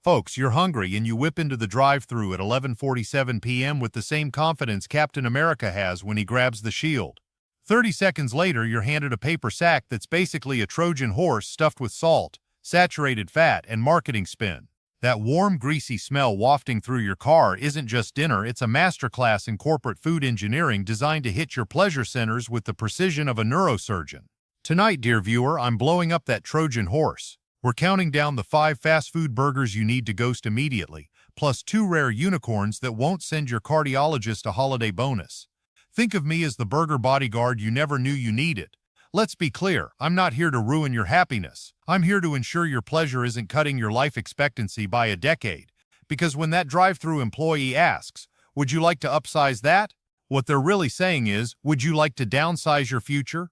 Folks, you're hungry and you whip into the drive-thru at 11:47 p.m. with the same confidence Captain America has when he grabs the shield. 30 seconds later, you're handed a paper sack that's basically a Trojan horse stuffed with salt, saturated fat, and marketing spin. That warm, greasy smell wafting through your car isn't just dinner, it's a masterclass in corporate food engineering designed to hit your pleasure centers with the precision of a neurosurgeon. Tonight, dear viewer, I'm blowing up that Trojan horse. We're counting down the 5 fast food burgers you need to ghost immediately, plus 2 rare unicorns that won't send your cardiologist a holiday bonus. Think of me as the burger bodyguard you never knew you needed. Let's be clear, I'm not here to ruin your happiness. I'm here to ensure your pleasure isn't cutting your life expectancy by a decade. Because when that drive-thru employee asks, "Would you like to upsize that?" what they're really saying is, "Would you like to downsize your future?"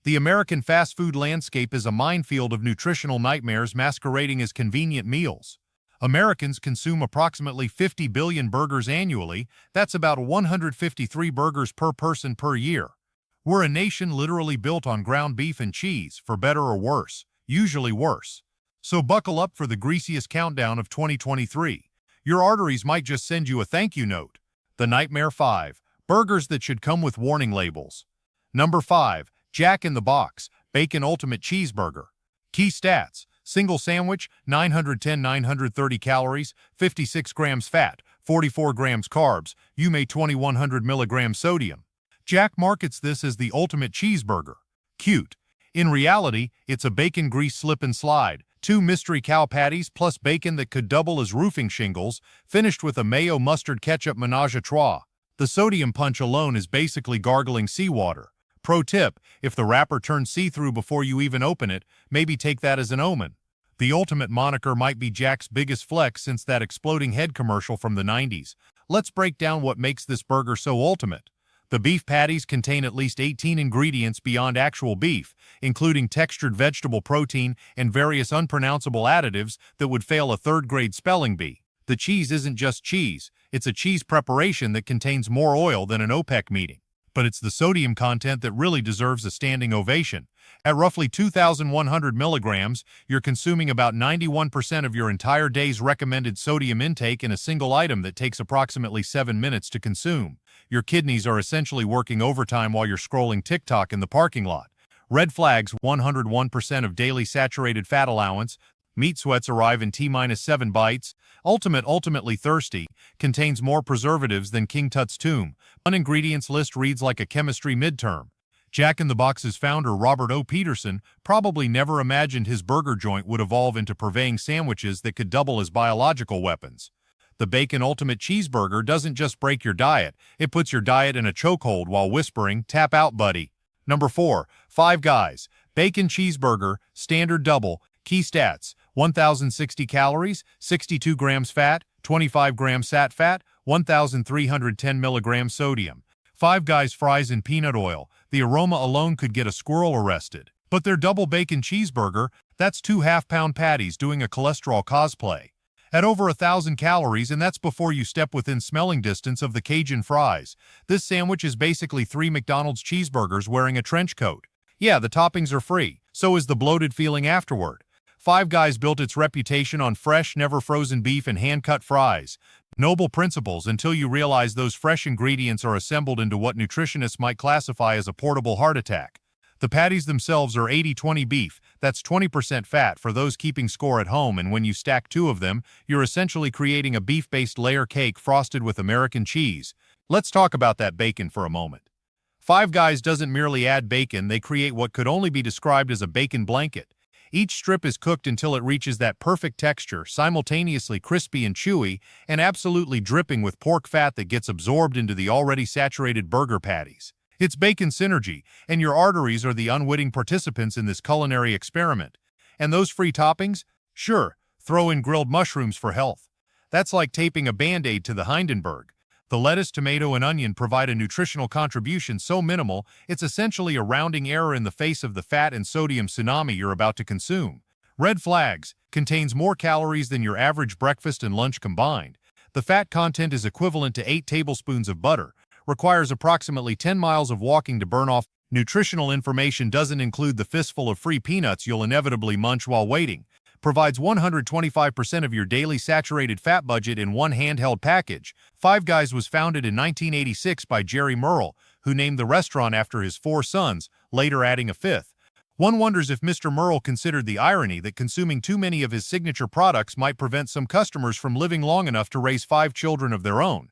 The American fast food landscape is a minefield of nutritional nightmares masquerading as convenient meals. Americans consume approximately 50 billion burgers annually. That's about 153 burgers per person per year. We're a nation literally built on ground beef and cheese, for better or worse, usually worse. So buckle up for the greasiest countdown of 2023. Your arteries might just send you a thank you note. The Nightmare 5. Burgers that should come with warning labels. Number 5. Jack in the Box Bacon Ultimate Cheeseburger. Key stats: single sandwich, 910-930 calories, 56 grams fat, 44 grams carbs, 2100 milligrams sodium. Jack markets this as the ultimate cheeseburger. Cute. In reality, it's a bacon grease slip and slide, 2 mystery cow patties plus bacon that could double as roofing shingles, finished with a mayo mustard ketchup menage a trois. The sodium punch alone is basically gargling seawater. Pro tip, if the wrapper turns see-through before you even open it, maybe take that as an omen. The ultimate moniker might be Jack's biggest flex since that exploding head commercial from the 90s. Let's break down what makes this burger so ultimate. The beef patties contain at least 18 ingredients beyond actual beef, including textured vegetable protein and various unpronounceable additives that would fail a third-grade spelling bee. The cheese isn't just cheese, it's a cheese preparation that contains more oil than an OPEC meeting. But it's the sodium content that really deserves a standing ovation. At roughly 2,100 milligrams, you're consuming about 91% of your entire day's recommended sodium intake in a single item that takes approximately 7 minutes to consume. Your kidneys are essentially working overtime while you're scrolling TikTok in the parking lot. Red flags: 101% of daily saturated fat allowance. Meat sweats arrive in T-7 bites. Ultimately thirsty. Contains more preservatives than King Tut's tomb. One ingredients list reads like a chemistry midterm. Jack in the Box's founder, Robert O. Peterson, probably never imagined his burger joint would evolve into purveying sandwiches that could double as biological weapons. The Bacon Ultimate Cheeseburger doesn't just break your diet, it puts your diet in a chokehold while whispering, "Tap out, buddy." Number 4. Five Guys Bacon Cheeseburger, Standard Double. Key stats: 1,060 calories, 62 grams fat, 25 grams sat fat, 1,310 milligrams sodium. Five Guys fries in peanut oil. The aroma alone could get a squirrel arrested. But their double bacon cheeseburger, that's 2 half-pound patties doing a cholesterol cosplay. At over 1,000 calories, and that's before you step within smelling distance of the Cajun fries. This sandwich is basically 3 McDonald's cheeseburgers wearing a trench coat. Yeah, the toppings are free. So is the bloated feeling afterward. Five Guys built its reputation on fresh, never-frozen beef and hand-cut fries. Noble principles until you realize those fresh ingredients are assembled into what nutritionists might classify as a portable heart attack. The patties themselves are 80-20 beef, that's 20% fat for those keeping score at home, and when you stack 2 of them, you're essentially creating a beef-based layer cake frosted with American cheese. Let's talk about that bacon for a moment. Five Guys doesn't merely add bacon, they create what could only be described as a bacon blanket. Each strip is cooked until it reaches that perfect texture, simultaneously crispy and chewy, and absolutely dripping with pork fat that gets absorbed into the already saturated burger patties. It's bacon synergy, and your arteries are the unwitting participants in this culinary experiment. And those free toppings? Sure, throw in grilled mushrooms for health. That's like taping a Band-Aid to the Hindenburg. The lettuce, tomato, and onion provide a nutritional contribution so minimal, it's essentially a rounding error in the face of the fat and sodium tsunami you're about to consume. Red flags: contains more calories than your average breakfast and lunch combined. The fat content is equivalent to 8 tablespoons of butter, requires approximately 10 miles of walking to burn off. Nutritional information doesn't include the fistful of free peanuts you'll inevitably munch while waiting. provides 125% of your daily saturated fat budget in one handheld package. Five Guys was founded in 1986 by Jerry Merle, who named the restaurant after his four sons, later adding a fifth. One wonders if Mr. Merle considered the irony that consuming too many of his signature products might prevent some customers from living long enough to raise 5 children of their own.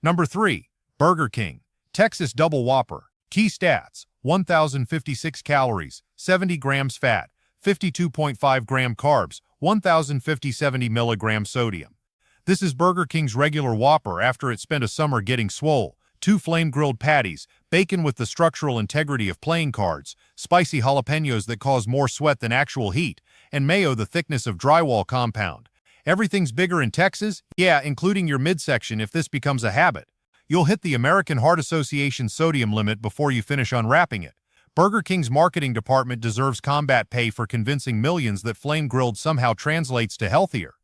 Number 3. Burger King. Texas Double Whopper. Key stats: 1,056 calories, 70 grams fat, 52.5 gram carbs, 1,070 milligrams sodium. This is Burger King's regular Whopper after it spent a summer getting swole. 2 flame-grilled patties, bacon with the structural integrity of playing cards, spicy jalapenos that cause more sweat than actual heat, and mayo the thickness of drywall compound. Everything's bigger in Texas? Yeah, including your midsection if this becomes a habit. You'll hit the American Heart Association sodium limit before you finish unwrapping it. Burger King's marketing department deserves combat pay for convincing millions that flame-grilled somehow translates to healthier.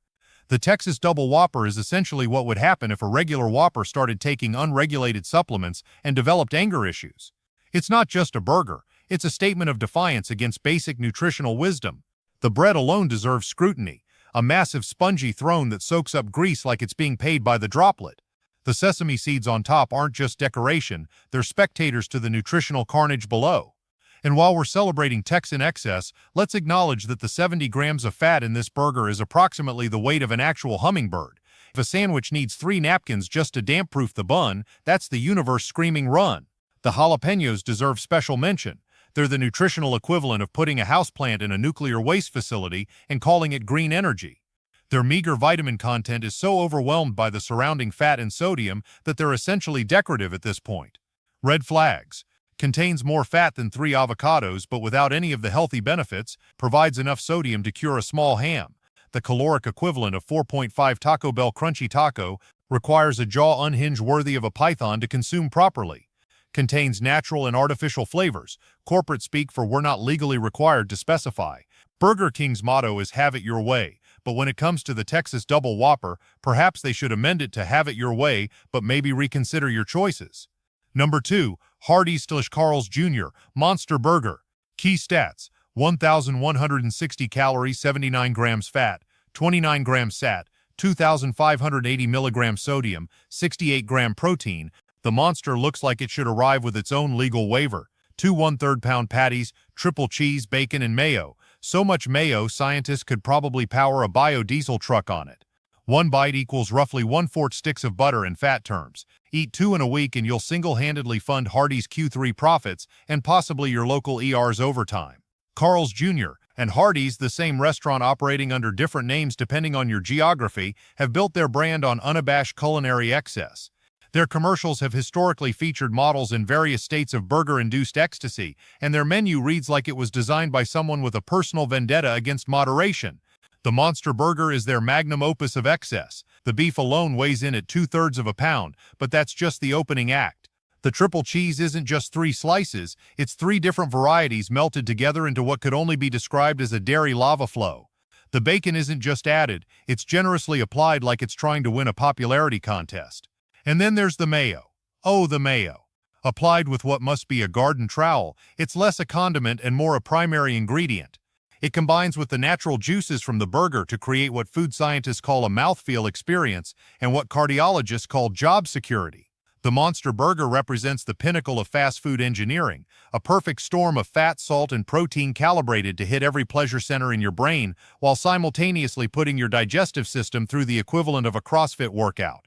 The Texas Double Whopper is essentially what would happen if a regular Whopper started taking unregulated supplements and developed anger issues. It's not just a burger, it's a statement of defiance against basic nutritional wisdom. The bread alone deserves scrutiny, a massive spongy throne that soaks up grease like it's being paid by the droplet. The sesame seeds on top aren't just decoration, they're spectators to the nutritional carnage below. And while we're celebrating Texan excess, let's acknowledge that the 70 grams of fat in this burger is approximately the weight of an actual hummingbird. If a sandwich needs 3 napkins just to damp-proof the bun, that's the universe screaming run. The jalapenos deserve special mention. They're the nutritional equivalent of putting a houseplant in a nuclear waste facility and calling it green energy. Their meager vitamin content is so overwhelmed by the surrounding fat and sodium that they're essentially decorative at this point. Red flags. Contains more fat than 3 avocados but without any of the healthy benefits, provides enough sodium to cure a small ham. The caloric equivalent of 4.5 Taco Bell Crunchy Taco requires a jaw unhinge worthy of a python to consume properly. Contains natural and artificial flavors, corporate speak for we're not legally required to specify. Burger King's motto is have it your way, but when it comes to the Texas Double Whopper, perhaps they should amend it to have it your way, but maybe reconsider your choices. Number 2. Hardee/Carl's Jr. Monster Burger. Key stats: 1,160 calories, 79 grams fat, 29 grams sat, 2,580 milligrams sodium, 68 gram protein. The monster looks like it should arrive with its own legal waiver. 2 1/3 pound patties, triple cheese, bacon, and mayo. So much mayo, scientists could probably power a biodiesel truck on it. 1 bite equals roughly 1/4 sticks of butter in fat terms. Eat 2 in a week and you'll single-handedly fund Hardee's Q3 profits and possibly your local ER's overtime. Carl's Jr. and Hardee's, the same restaurant operating under different names depending on your geography, have built their brand on unabashed culinary excess. Their commercials have historically featured models in various states of burger-induced ecstasy, and their menu reads like it was designed by someone with a personal vendetta against moderation. The Monster Burger is their magnum opus of excess. The beef alone weighs in at 2/3 of a pound, but that's just the opening act. The triple cheese isn't just 3 slices, it's 3 different varieties melted together into what could only be described as a dairy lava flow. The bacon isn't just added, it's generously applied like it's trying to win a popularity contest. And then there's the mayo. Oh, the mayo. Applied with what must be a garden trowel, it's less a condiment and more a primary ingredient. It combines with the natural juices from the burger to create what food scientists call a mouthfeel experience and what cardiologists call job security. The Monster Burger represents the pinnacle of fast food engineering, a perfect storm of fat, salt, and protein calibrated to hit every pleasure center in your brain while simultaneously putting your digestive system through the equivalent of a CrossFit workout.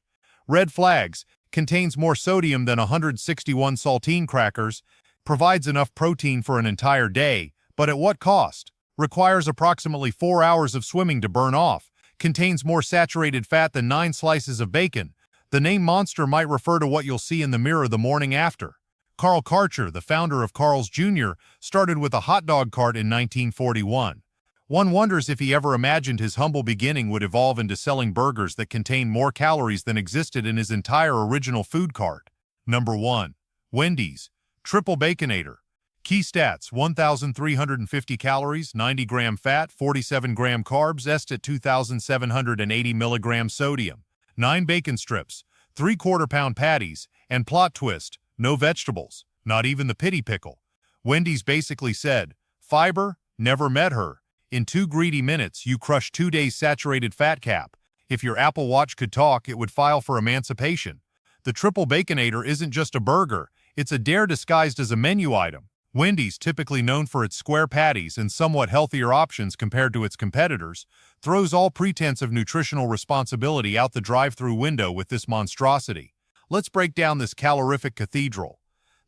Red flags: contains more sodium than 161 saltine crackers, provides enough protein for an entire day, but at what cost? Requires approximately 4 hours of swimming to burn off, contains more saturated fat than 9 slices of bacon. The name Monster might refer to what you'll see in the mirror the morning after. Carl Karcher, the founder of Carl's Jr., started with a hot dog cart in 1941. One wonders if he ever imagined his humble beginning would evolve into selling burgers that contain more calories than existed in his entire original food cart. Number 1. Wendy's Triple Baconator. Key stats: 1,350 calories, 90 gram fat, 47 gram carbs, at 2,780 milligrams sodium, 9 bacon strips, 3/4 pound patties, and plot twist, no vegetables, not even the pity pickle. Wendy's basically said, fiber, never met her. In 2 greedy minutes, you crush 2 days saturated fat cap. If your Apple Watch could talk, it would file for emancipation. The Triple Baconator isn't just a burger, it's a dare disguised as a menu item. Wendy's, typically known for its square patties and somewhat healthier options compared to its competitors, throws all pretense of nutritional responsibility out the drive-thru window with this monstrosity. Let's break down this calorific cathedral.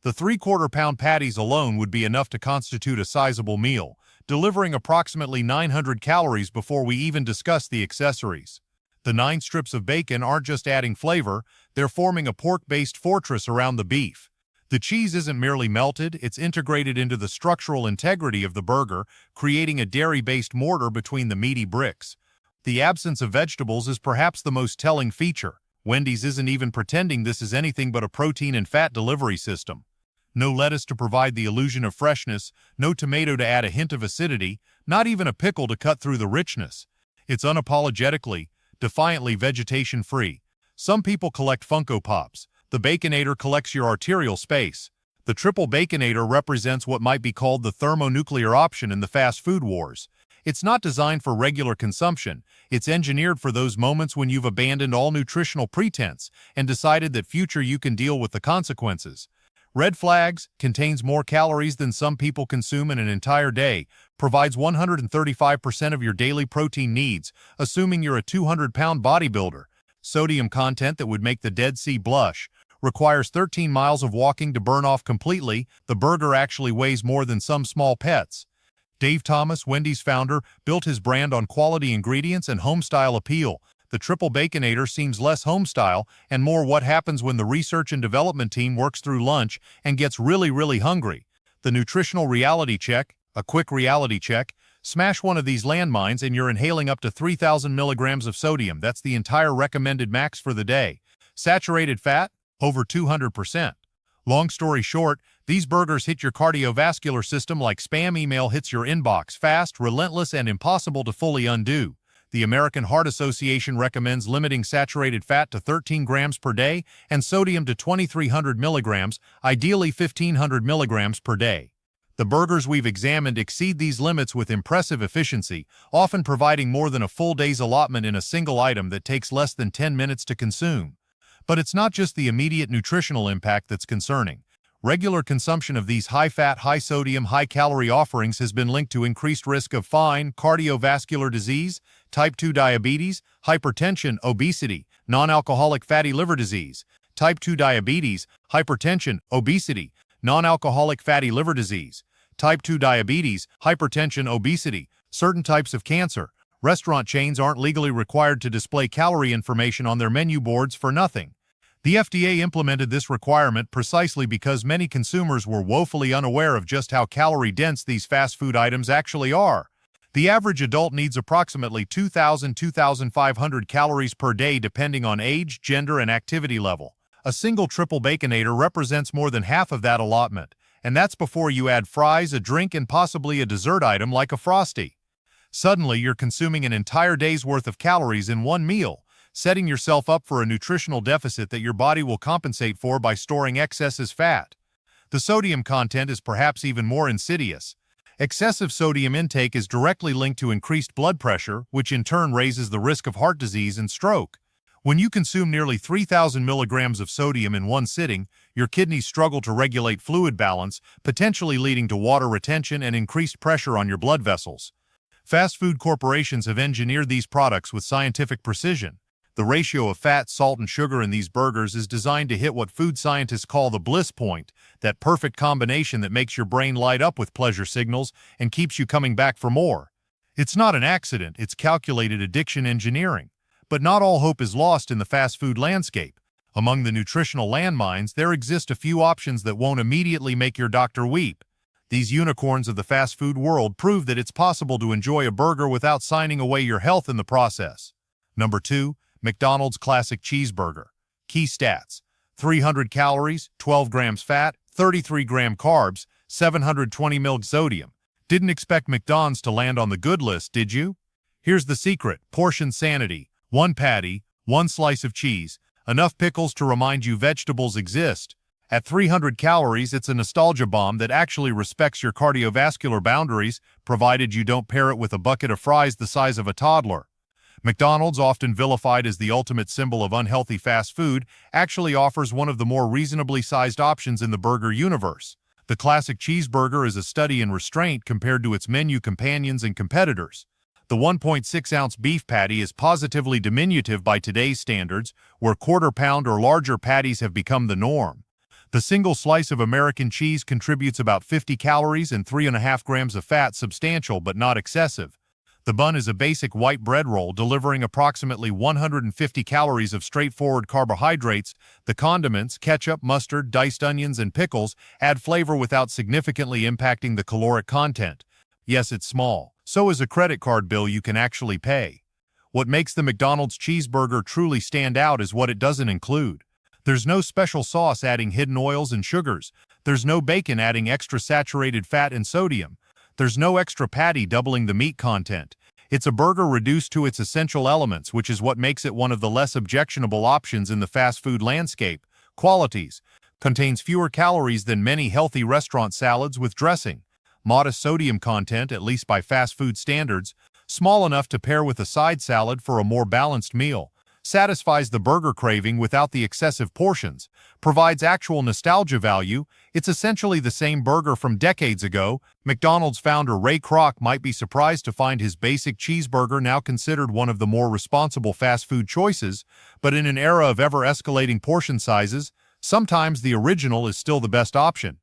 The 3/4-pound patties alone would be enough to constitute a sizable meal, delivering approximately 900 calories before we even discuss the accessories. The 9 strips of bacon aren't just adding flavor, they're forming a pork-based fortress around the beef. The cheese isn't merely melted, it's integrated into the structural integrity of the burger, creating a dairy-based mortar between the meaty bricks. The absence of vegetables is perhaps the most telling feature. Wendy's isn't even pretending this is anything but a protein and fat delivery system. No lettuce to provide the illusion of freshness, no tomato to add a hint of acidity, not even a pickle to cut through the richness. It's unapologetically, defiantly vegetation-free. Some people collect Funko Pops. The Baconator collects your arterial space. The Triple Baconator represents what might be called the thermonuclear option in the fast food wars. It's not designed for regular consumption. It's engineered for those moments when you've abandoned all nutritional pretense and decided that future you can deal with the consequences. Red flags: contains more calories than some people consume in an entire day, provides 135% of your daily protein needs, assuming you're a 200-pound bodybuilder. Sodium content that would make the Dead Sea blush. Requires 13 miles of walking to burn off completely. The burger actually weighs more than some small pets. Dave Thomas, Wendy's founder, built his brand on quality ingredients and homestyle appeal. The Triple Baconator seems less homestyle and more what happens when the research and development team works through lunch and gets really hungry. The nutritional reality check, a quick reality check. Smash one of these landmines and you're inhaling up to 3,000 milligrams of sodium. That's the entire recommended max for the day. Saturated fat? Over 200%. Long story short, these burgers hit your cardiovascular system like spam email hits your inbox, fast, relentless, and impossible to fully undo. The American Heart Association recommends limiting saturated fat to 13 grams per day and sodium to 2,300 milligrams, ideally 1,500 milligrams per day. The burgers we've examined exceed these limits with impressive efficiency, often providing more than a full day's allotment in a single item that takes less than 10 minutes to consume. But it's not just the immediate nutritional impact that's concerning. Regular consumption of these high-fat, high-sodium, high-calorie offerings has been linked to increased risk of cardiovascular disease, type 2 diabetes, hypertension, obesity, non-alcoholic fatty liver disease, type 2 diabetes, hypertension, obesity, non-alcoholic fatty liver disease, type 2 diabetes, hypertension, obesity, certain types of cancer. Restaurant chains aren't legally required to display calorie information on their menu boards for nothing. The FDA implemented this requirement precisely because many consumers were woefully unaware of just how calorie-dense these fast food items actually are. The average adult needs approximately 2,000–2,500 calories per day depending on age, gender, and activity level. A single Triple Baconator represents more than half of that allotment, and that's before you add fries, a drink, and possibly a dessert item like a Frosty. Suddenly, you're consuming an entire day's worth of calories in one meal, setting yourself up for a nutritional deficit that your body will compensate for by storing excess as fat. The sodium content is perhaps even more insidious. Excessive sodium intake is directly linked to increased blood pressure, which in turn raises the risk of heart disease and stroke. When you consume nearly 3,000 milligrams of sodium in one sitting, your kidneys struggle to regulate fluid balance, potentially leading to water retention and increased pressure on your blood vessels. Fast food corporations have engineered these products with scientific precision. The ratio of fat, salt, and sugar in these burgers is designed to hit what food scientists call the bliss point, that perfect combination that makes your brain light up with pleasure signals and keeps you coming back for more. It's not an accident, it's calculated addiction engineering. But not all hope is lost in the fast food landscape. Among the nutritional landmines, there exist a few options that won't immediately make your doctor weep. These unicorns of the fast food world prove that it's possible to enjoy a burger without signing away your health in the process. Number 2. McDonald's Classic Cheeseburger. Key stats: 300 calories, 12 grams fat, 33 gram carbs, 720 mg sodium. Didn't expect McDonald's to land on the good list, did you? Here's the secret: portion sanity. 1 patty, 1 slice of cheese, enough pickles to remind you vegetables exist, At 300 calories, it's a nostalgia bomb that actually respects your cardiovascular boundaries, provided you don't pair it with a bucket of fries the size of a toddler. McDonald's, often vilified as the ultimate symbol of unhealthy fast food, actually offers one of the more reasonably sized options in the burger universe. The classic cheeseburger is a study in restraint compared to its menu companions and competitors. The 1.6-ounce beef patty is positively diminutive by today's standards, where quarter-pound or larger patties have become the norm. The single slice of American cheese contributes about 50 calories and 3.5 grams of fat, substantial but not excessive. The bun is a basic white bread roll delivering approximately 150 calories of straightforward carbohydrates. The condiments, ketchup, mustard, diced onions, and pickles add flavor without significantly impacting the caloric content. Yes, it's small. So is a credit card bill you can actually pay. What makes the McDonald's cheeseburger truly stand out is what it doesn't include. There's no special sauce adding hidden oils and sugars. There's no bacon adding extra saturated fat and sodium. There's no extra patty doubling the meat content. It's a burger reduced to its essential elements, which is what makes it one of the less objectionable options in the fast food landscape. Qualities: contains fewer calories than many healthy restaurant salads with dressing. Modest sodium content, at least by fast food standards. Small enough to pair with a side salad for a more balanced meal. Satisfies the burger craving without the excessive portions. Provides actual nostalgia value. It's essentially the same burger from decades ago. McDonald's founder Ray Kroc might be surprised to find his basic cheeseburger now considered one of the more responsible fast food choices, but in an era of ever-escalating portion sizes, sometimes the original is still the best option.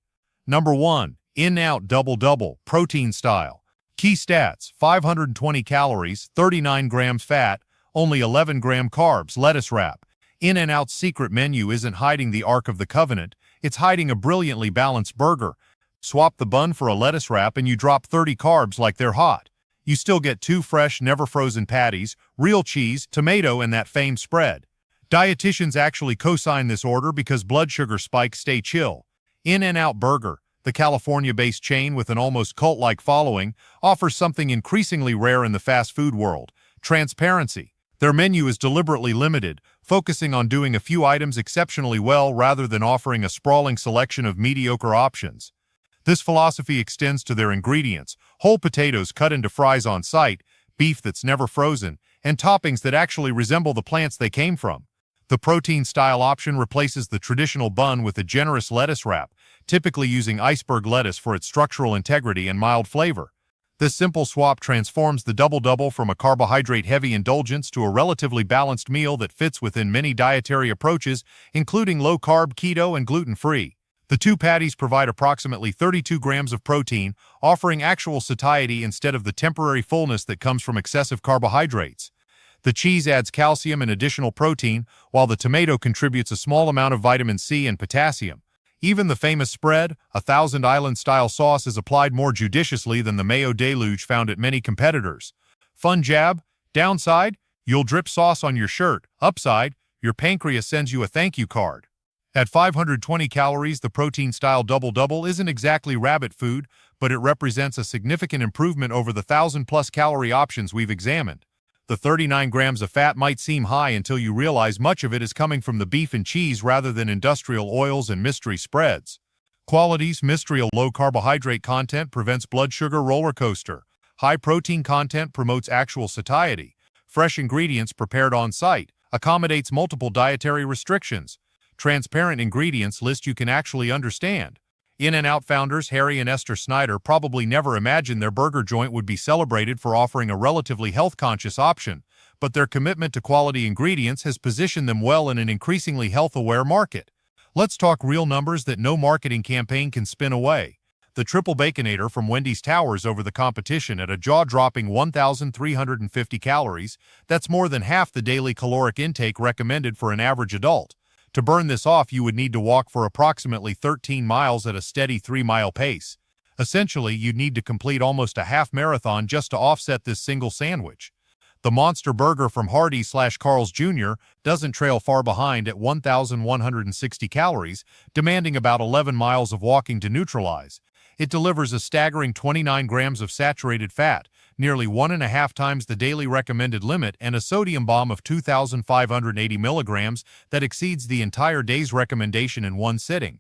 Number 1. In-N-Out Double-Double, protein style. Key stats: 520 calories, 39 grams fat, only 11-gram carbs. Lettuce wrap. In-N-Out's secret menu isn't hiding the Ark of the Covenant, it's hiding a brilliantly balanced burger. Swap the bun for a lettuce wrap and you drop 30 carbs like they're hot. You still get 2 fresh, never-frozen patties, real cheese, tomato, and that famed spread. Dietitians actually co-sign this order because blood sugar spikes stay chill. In-N-Out Burger, the California-based chain with an almost cult-like following, offers something increasingly rare in the fast food world: transparency. Their menu is deliberately limited, focusing on doing a few items exceptionally well rather than offering a sprawling selection of mediocre options. This philosophy extends to their ingredients: whole potatoes cut into fries on site, beef that's never frozen, and toppings that actually resemble the plants they came from. The protein-style option replaces the traditional bun with a generous lettuce wrap, typically using iceberg lettuce for its structural integrity and mild flavor. This simple swap transforms the double-double from a carbohydrate-heavy indulgence to a relatively balanced meal that fits within many dietary approaches, including low-carb, keto, and gluten-free. The 2 patties provide approximately 32 grams of protein, offering actual satiety instead of the temporary fullness that comes from excessive carbohydrates. The cheese adds calcium and additional protein, while the tomato contributes a small amount of vitamin C and potassium. Even the famous spread, a Thousand Island-style sauce, is applied more judiciously than the mayo deluge found at many competitors. Fun jab: downside, you'll drip sauce on your shirt. Upside, your pancreas sends you a thank you card. At 520 calories, the protein-style double-double isn't exactly rabbit food, but it represents a significant improvement over the 1,000-plus calorie options we've examined. The 39 grams of fat might seem high until you realize much of it is coming from the beef and cheese rather than industrial oils and mystery spreads. Qualities: mystery low carbohydrate content prevents blood sugar roller coaster. High protein content promotes actual satiety. Fresh ingredients prepared on site. Accommodates multiple dietary restrictions. Transparent ingredients list you can actually understand. In-N-Out founders Harry and Esther Snyder probably never imagined their burger joint would be celebrated for offering a relatively health-conscious option, but their commitment to quality ingredients has positioned them well in an increasingly health-aware market. Let's talk real numbers that no marketing campaign can spin away. The Triple Baconator from Wendy's towers over the competition at a jaw-dropping 1,350 calories. That's more than half the daily caloric intake recommended for an average adult. To burn this off, you would need to walk for approximately 13 miles at a steady 3-mile pace. Essentially, you'd need to complete almost a half marathon just to offset this single sandwich. The Monster Burger from Hardee/Carl's Jr. doesn't trail far behind at 1,160 calories, demanding about 11 miles of walking to neutralize. It delivers a staggering 29 grams of saturated fat, nearly 1.5 times the daily recommended limit, and a sodium bomb of 2,580 milligrams that exceeds the entire day's recommendation in one sitting.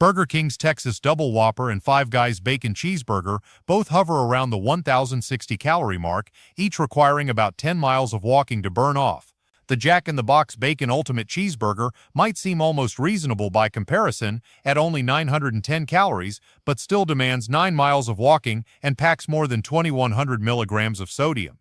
Burger King's Texas Double Whopper and Five Guys Bacon Cheeseburger both hover around the 1,060 calorie mark, each requiring about 10 miles of walking to burn off. The Jack in the Box Bacon Ultimate Cheeseburger might seem almost reasonable by comparison at only 910 calories, but still demands 9 miles of walking and packs more than 2,100 milligrams of sodium.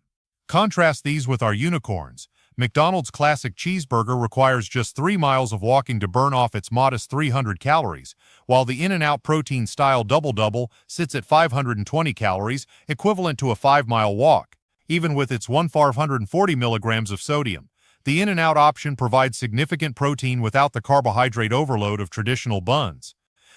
Contrast these with our unicorns. McDonald's Classic Cheeseburger requires just 3 miles of walking to burn off its modest 300 calories, while the In-N-Out protein-style Double-Double sits at 520 calories, equivalent to a 5-mile walk, even with its 1,540 milligrams of sodium. The In-N-Out option provides significant protein without the carbohydrate overload of traditional buns.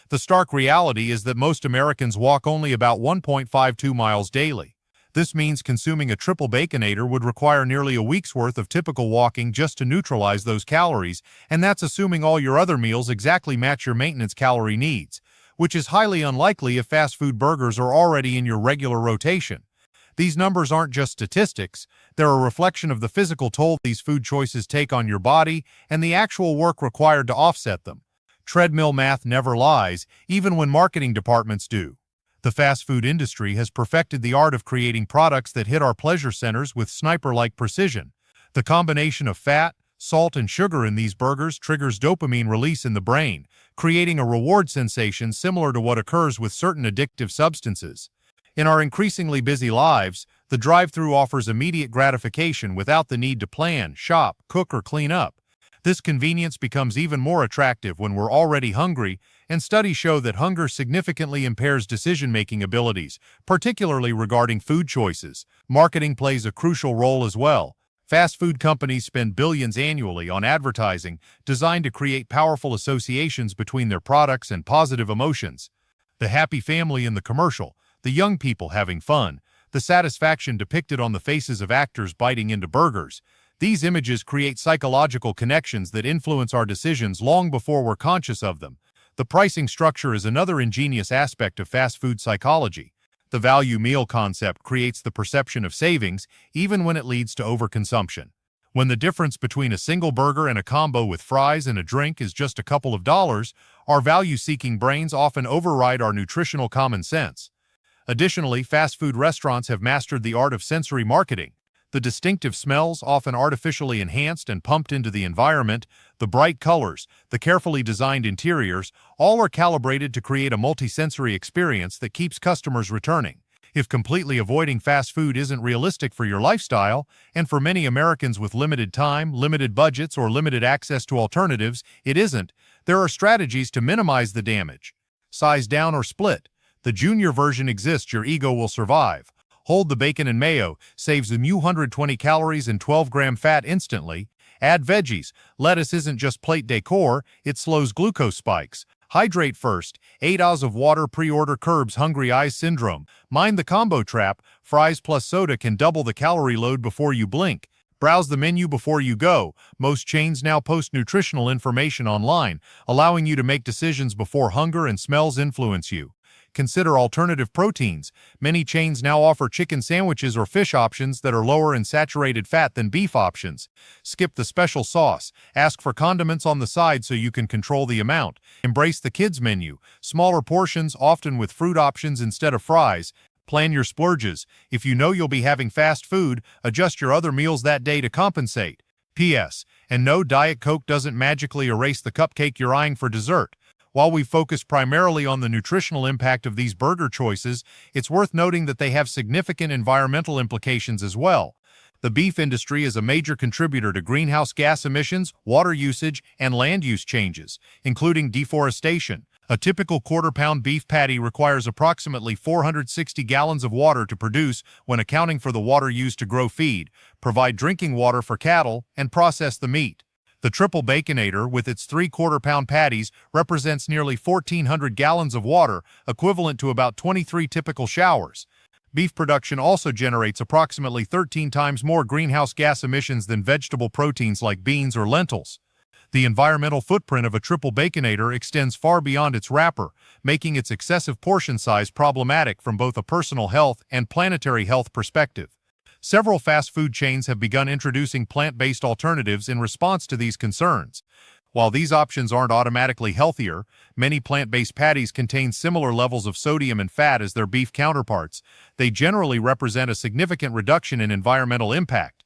The stark reality is that most Americans walk only about 1.52 miles daily. This means consuming a triple Baconator would require nearly a week's worth of typical walking just to neutralize those calories, and that's assuming all your other meals exactly match your maintenance calorie needs, which is highly unlikely if fast food burgers are already in your regular rotation. These numbers aren't just statistics, they're a reflection of the physical toll these food choices take on your body and the actual work required to offset them. Treadmill math never lies, even when marketing departments do. The fast food industry has perfected the art of creating products that hit our pleasure centers with sniper-like precision. The combination of fat, salt, and sugar in these burgers triggers dopamine release in the brain, creating a reward sensation similar to what occurs with certain addictive substances. In our increasingly busy lives, the drive-thru offers immediate gratification without the need to plan, shop, cook, or clean up. This convenience becomes even more attractive when we're already hungry, and studies show that hunger significantly impairs decision-making abilities, particularly regarding food choices. Marketing plays a crucial role as well. Fast food companies spend billions annually on advertising designed to create powerful associations between their products and positive emotions. The happy family in the commercial, the young people having fun, the satisfaction depicted on the faces of actors biting into burgers. These images create psychological connections that influence our decisions long before we're conscious of them. The pricing structure is another ingenious aspect of fast food psychology. The value meal concept creates the perception of savings, even when it leads to overconsumption. When the difference between a single burger and a combo with fries and a drink is just a couple of dollars, our value-seeking brains often override our nutritional common sense. Additionally, fast food restaurants have mastered the art of sensory marketing. The distinctive smells, often artificially enhanced and pumped into the environment, the bright colors, the carefully designed interiors, all are calibrated to create a multisensory experience that keeps customers returning. If completely avoiding fast food isn't realistic for your lifestyle, and for many Americans with limited time, limited budgets, or limited access to alternatives, it isn't, there are strategies to minimize the damage. Size down or split. The junior version exists, your ego will survive. Hold the bacon and mayo, saves them 120 calories and 12-gram fat instantly. Add veggies. Lettuce isn't just plate decor, it slows glucose spikes. Hydrate first. 8 oz of water pre-order curbs hungry eyes syndrome. Mind the combo trap. Fries plus soda can double the calorie load before you blink. Browse the menu before you go. Most chains now post nutritional information online, allowing you to make decisions before hunger and smells influence you. Consider alternative proteins. Many chains now offer chicken sandwiches or fish options that are lower in saturated fat than beef options. Skip the special sauce. Ask for condiments on the side so you can control the amount. Embrace the kids menu. Smaller portions, often with fruit options instead of fries. Plan your splurges. If you know you'll be having fast food, adjust your other meals that day to compensate. P.S. And no, Diet Coke doesn't magically erase the cupcake you're eyeing for dessert. While we focus primarily on the nutritional impact of these burger choices, it's worth noting that they have significant environmental implications as well. The beef industry is a major contributor to greenhouse gas emissions, water usage, and land use changes, including deforestation. A typical quarter-pound beef patty requires approximately 460 gallons of water to produce when accounting for the water used to grow feed, provide drinking water for cattle, and process the meat. The Triple Baconator, with its 3/4-pound patties, represents nearly 1,400 gallons of water, equivalent to about 23 typical showers. Beef production also generates approximately 13 times more greenhouse gas emissions than vegetable proteins like beans or lentils. The environmental footprint of a Triple Baconator extends far beyond its wrapper, making its excessive portion size problematic from both a personal health and planetary health perspective. Several fast food chains have begun introducing plant-based alternatives in response to these concerns. While these options aren't automatically healthier, many plant-based patties contain similar levels of sodium and fat as their beef counterparts. They generally represent a significant reduction in environmental impact.